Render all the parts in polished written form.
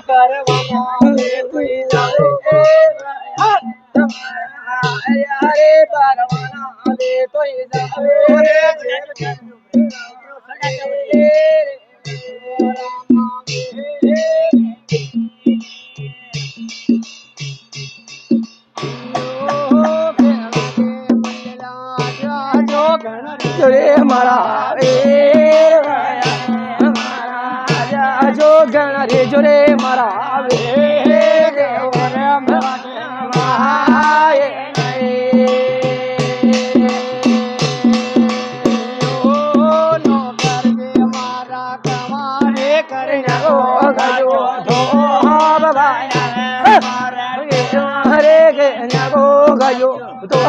परवाना रे तू जावे अरे परवाना रे तू जावे रे मारा वीर महाराजा जो गण रे जो रे मारा वीर गयो तो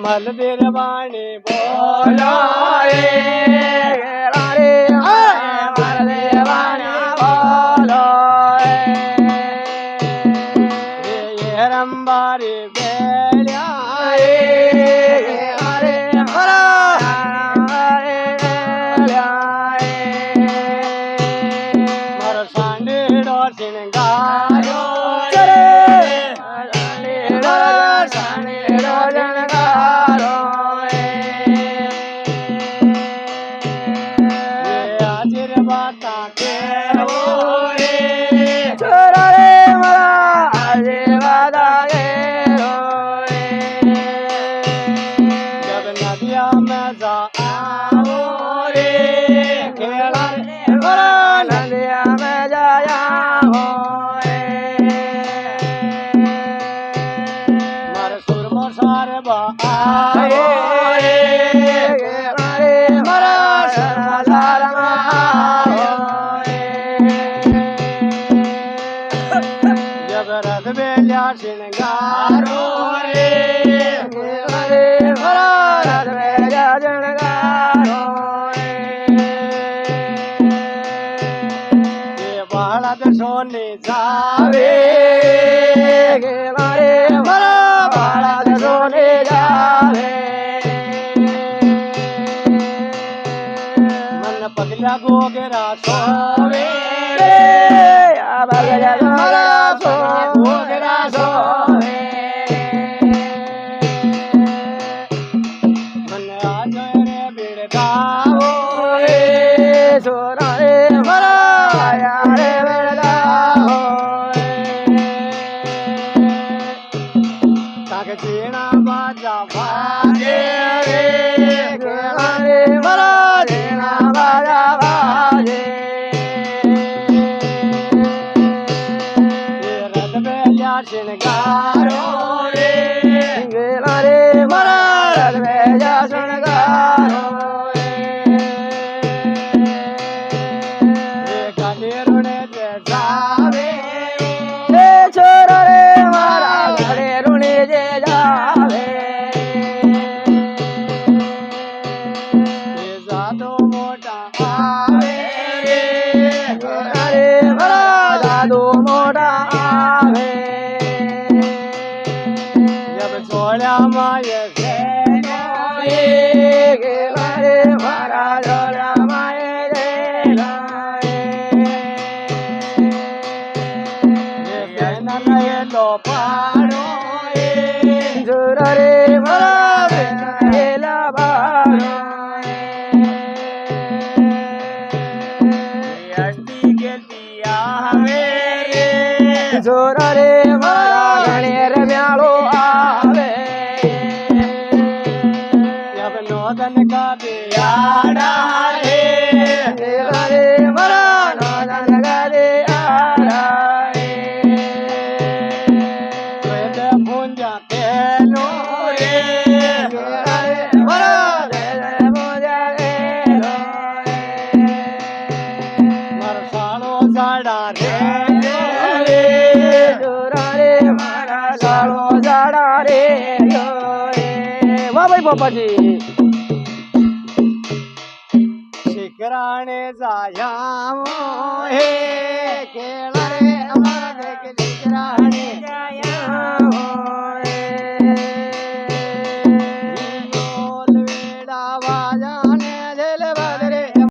मलबीरवाणी बोलो रे मलबीरवाणी बोलो ये रंबारी बेलिया अरे मर सांडीडो सिंगारो सिंगारो रे बालद सोने जावे बालद सोने जावे मन पगला गोगरा सोवे गोगरा सोवे मन आज रे बिड़गाओ रे सोना रे मरा रे बिड़गाओ ताके चीना बाजा बाजे रे मरा चीना बाजा बाजे शृंगारो रे महाराज भेजा शृंगारो रे गाने रुने जावे छोरो रे महाराज गाने रुने जावे जादू मोटा आवे रे महाराज जादू मोटा आवे माये महाराज माये लो पारो जोर रे महाराज पारो अष्टी के दिया हमें जोर रे महाराज गणेर म्यालो नौदन का दियाड़ा रे मरा नौदन का दियाड़ा रे भूंजा तेलो रे मरा भूंजा तेलो मर सालो साड़ा रे બાપાજી શિખરાણે જાયા હે